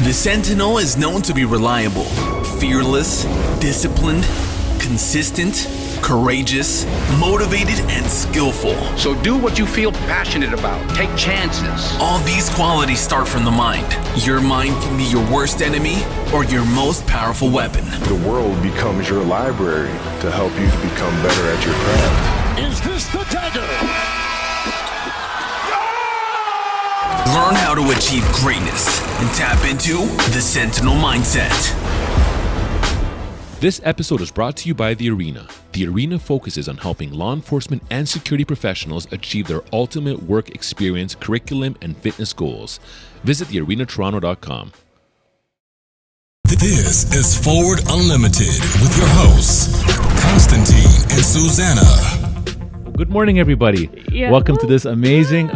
The Sentinel is known to be reliable, fearless, disciplined, consistent, courageous, motivated, and skillful. So do what you feel passionate about. Take chances. All these qualities start from the mind. Your mind can be your worst enemy or your most powerful weapon. The world becomes your library to help you to become better at your craft. Is this the dagger? Learn how to achieve greatness and tap into the Sentinel Mindset. This episode is brought to you by The Arena. The Arena focuses on helping law enforcement and security professionals achieve their ultimate work experience, curriculum, and fitness goals. Visit thearenatoronto.com. This is Forward Unlimited with your hosts, Constantine and Susanna. Good morning, everybody. Welcome to this amazing,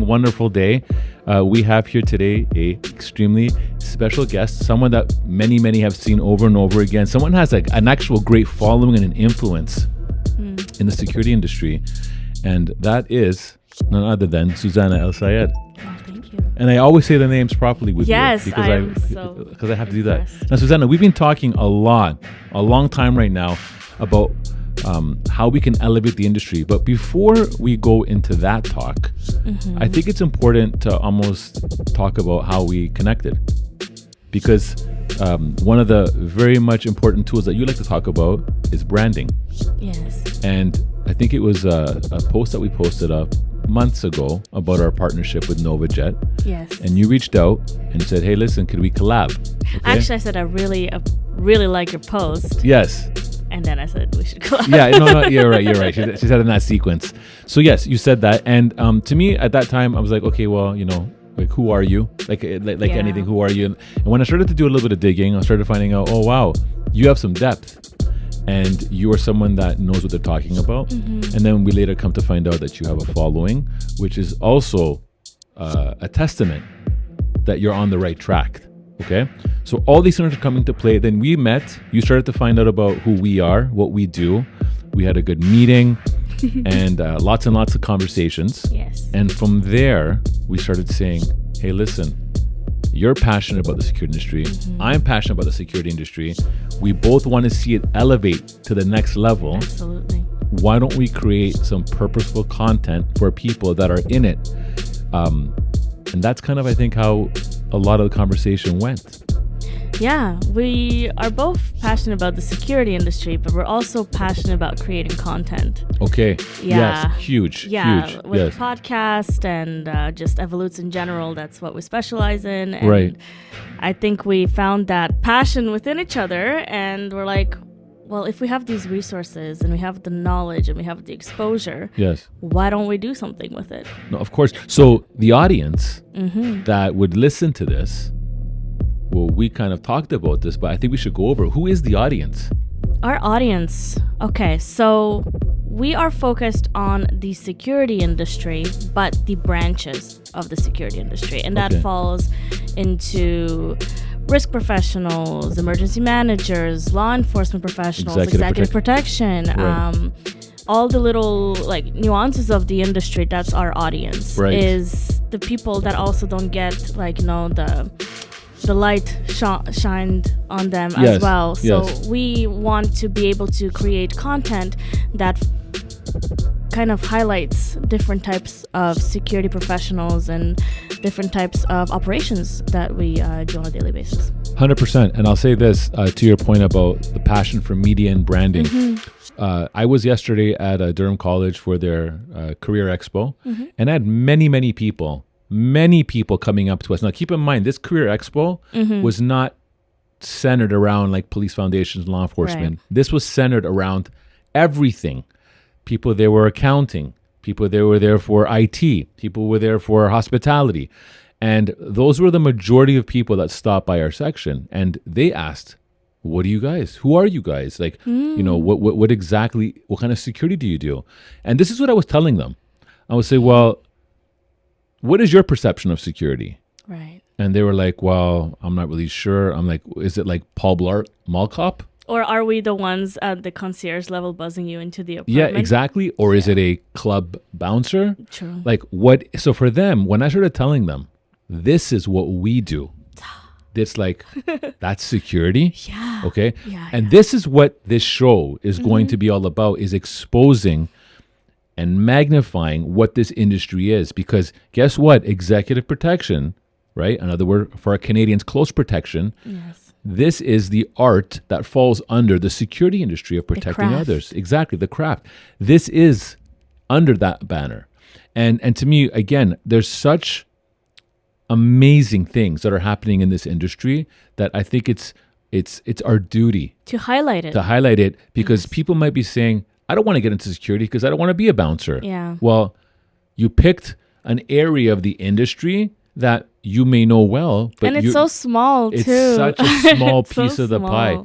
wonderful day. We have here today a extremely special guest, someone that many have seen over and over again. Someone has an actual great following and an influence in the security industry, and that is none other than Susanna El Sayed. Oh, thank you. And I always say the names properly with you because I have to do that. Now, Susanna, we've been talking a long time right now about how we can elevate the industry. But before we go into that talk, I think it's important to almost talk about how we connected. Because one of the very much important tools that you like to talk about is branding. Yes. And I think it was a post that we posted up months ago about our partnership with NovaJet. Yes. And you reached out and said, hey, listen, could we collab? Okay? Actually, I said I really like your post. Yes. And then I said we should collab. Yeah, no, you're right. She said in that sequence. So yes, you said that. And to me at that time, I was like, okay, well, like, who are you? Like anything, who are you? And when I started to do a little bit of digging, I started finding out, oh, wow, you have some depth. And you are someone that knows what they're talking about. And then we later come to find out that you have a following, which is also a testament that you're on the right track. Okay, so all these things are coming to play. Then we met. You started to find out about who we are, what we do. We had a good meeting and lots and lots of conversations. Yes. And from there, we started saying, hey, listen, you're passionate about the security industry. I'm passionate about the security industry. We both want to see it elevate to the next level. Absolutely. Why don't we create some purposeful content for people that are in it? And that's kind of, I think, how a lot of the conversation went. Yeah, we are both passionate about the security industry, but we're also passionate about creating content. Okay. Yeah. Yes. Huge. Yeah. Huge. With yes. podcast and just Evolutz in general, that's what we specialize in. And right. I think we found that passion within each other, and we're like, well, if we have these resources and we have the knowledge and we have the exposure, yes, why don't we do something with it? No, of course. So the audience that would listen to this, well, we kind of talked about this, but I think we should go over who is the audience. Our audience. Okay, so we are focused on the security industry, but the branches of the security industry. And that falls into risk professionals, emergency managers, law enforcement professionals, executive protection, right. All the little nuances of the industry. That's our audience. Right. Is the people that also don't get the light shined on them as well. So we want to be able to create content that kind of highlights different types of security professionals and different types of operations that we do on a daily basis. 100%. And I'll say this to your point about the passion for media and branding. I was yesterday at Durham College for their career expo, and I had many people coming up to us. Now, keep in mind, this career expo was not centered around like police foundations and law enforcement. Right. This was centered around everything. People there were accounting. People there were there for IT. People were there for hospitality. And those were the majority of people that stopped by our section. And they asked, what are you guys? Who are you guys? Like, what exactly, what kind of security do you do? And this is what I was telling them. I would say, well, what is your perception of security? Right. And they were like, well, I'm not really sure. I'm like, is it like Paul Blart Mall Cop? Or are we the ones at the concierge level buzzing you into the apartment? Yeah, exactly. Or is it a club bouncer? True. Like what? So for them, when I started telling them, this is what we do. It's like, that's security? Yeah. Okay? Yeah, And this is what this show is going to be all about, is exposing and magnifying what this industry is. Because guess what? Executive protection, right? Another word for our Canadians, close protection. Yes. This is the art that falls under the security industry of protecting craft. others. Exactly, the craft. This is under that banner. And to me, again, there's such amazing things that are happening in this industry that I think it's our duty To highlight it. because people might be saying, I don't want to get into security because I don't want to be a bouncer. Yeah. Well, you picked an area of the industry that you may know well, but And it's so small too. it's such a small It's so piece of the pie.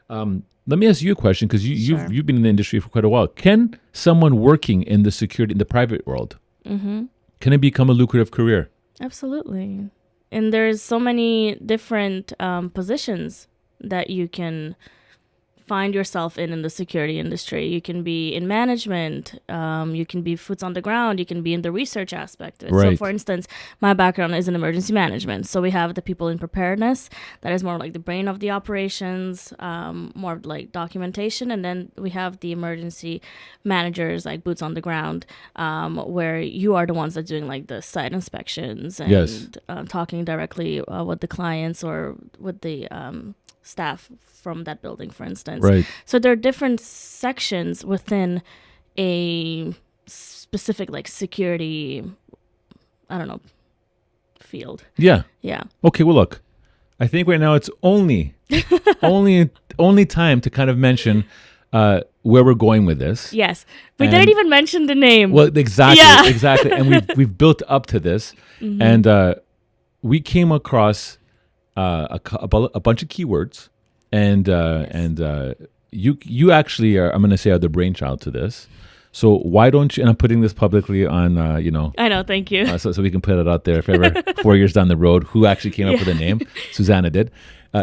small. Let me ask you a question, because Sure. you've been in the industry for quite a while. Can someone working in the security in the private world, can it become a lucrative career? Absolutely. And there's so many different positions that you can find yourself in the security industry. You can be in management, you can be boots on the ground, you can be in the research aspect of it. Right. So for instance, my background is in emergency management. So we have the people in preparedness, that is more like the brain of the operations, more like documentation. And then we have the emergency managers, like boots on the ground, where you are the ones that are doing like the site inspections and Yes. talking directly with the clients or with the staff from that building, for instance. Right. So there are different sections within a specific like security, I don't know, field. Yeah. Yeah. Okay. Well, look, I think right now it's only time to kind of mention where we're going with this. Yes. We And- didn't even mention the name. Well, exactly, Yeah. exactly, and we've built up to this, and we came across a bunch of keywords, and you actually are, I'm going to say, are the brainchild to this. So why don't you? And I'm putting this publicly on, I know. Thank you. so we can put it out there if ever 4 years down the road, who actually came up with a name. Susanna did.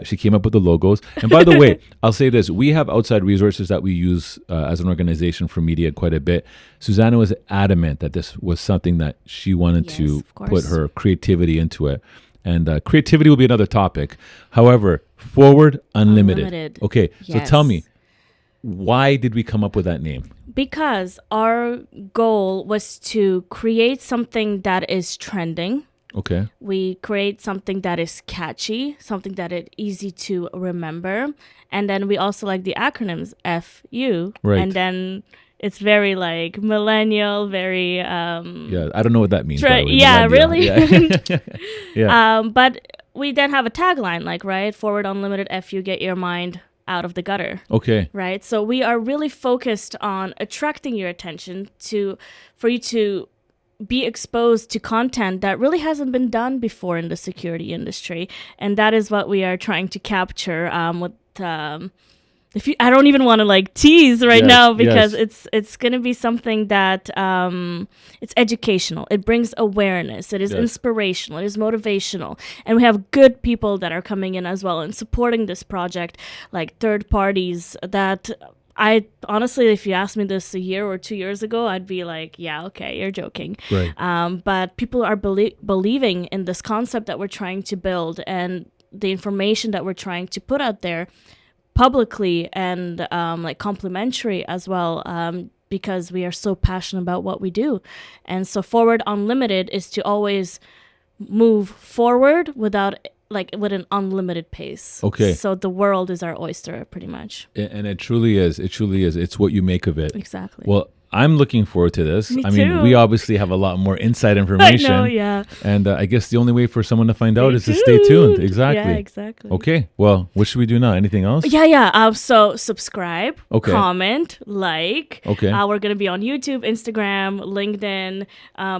She came up with the logos. And by the way, I'll say this. We have outside resources that we use as an organization for media quite a bit. Susanna was adamant that this was something that she wanted Yes, to of course. put her creativity into it. And creativity will be another topic. However, Forward Unlimited. Unlimited. Okay, so Yes. tell me, why did we come up with that name? Because our goal was to create something that is trending. Okay. We create something that is catchy, something that is easy to remember. And then we also like the acronyms FU. Right. And then it's very like millennial, very Yeah, I don't know what that means. by the way. yeah, Millennial. really. Yeah. Yeah. But we then have a tagline like, right, Forward Unlimited FU, get your mind out of the gutter. Okay. Right. So we are really focused on attracting your attention for you to be exposed to content that really hasn't been done before in the security industry. And that is what we are trying to capture with I don't even want to like tease right Yes, now, because yes. it's going to be something that it's educational. It brings awareness. It is Yes. inspirational. It is motivational. And we have good people that are coming in as well and supporting this project, like third parties that I honestly, if you asked me this a year or 2 years ago, I'd be like, yeah, okay, you're joking. Right. But people are believing in this concept that we're trying to build and the information that we're trying to put out there publicly and like complimentary as well, because we are so passionate about what we do. And so Forward Unlimited is to always move forward with an unlimited pace. Okay. So the world is our oyster, pretty much. And it truly is. It truly is. It's what you make of it. Exactly. Well, I'm looking forward to this. Me I mean, too. we obviously have a lot more inside information. I know, yeah. And I guess the only way for someone to find out is to Stay stay tuned. tuned. Exactly. Yeah, exactly. Okay. Well, what should we do now? Anything else? Yeah. So subscribe, Okay. comment, like. Okay. We're going to be on YouTube, Instagram, LinkedIn,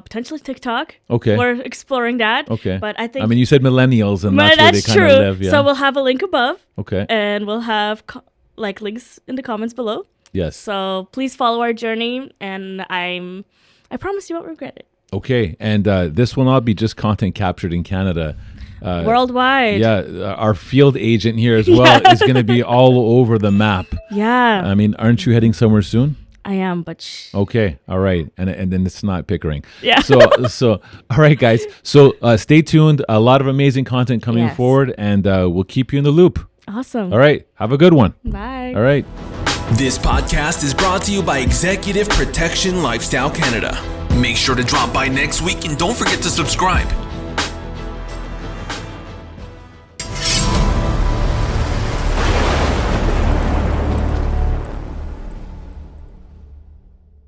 potentially TikTok. Okay. We're exploring that. Okay. But I think I mean, you said millennials, and but that's where they that's kind true. of live. Yeah. So we'll have a link above. Okay. And we'll have links in the comments below. Yes. So please follow our journey, and I promise you won't regret it. Okay. And this will not be just content captured in Canada. Worldwide. Yeah. Our field agent here as well is going to be all over the map. Yeah. I mean, aren't you heading somewhere soon? I am, but Okay, all right, and then it's not Pickering. Yeah. So all right, guys. So stay tuned. A lot of amazing content coming Yes. forward, and we'll keep you in the loop. Awesome. All right, have a good one. Bye. All right. This podcast is brought to you by Executive Protection Lifestyle Canada. Make sure to drop by next week and don't forget to subscribe.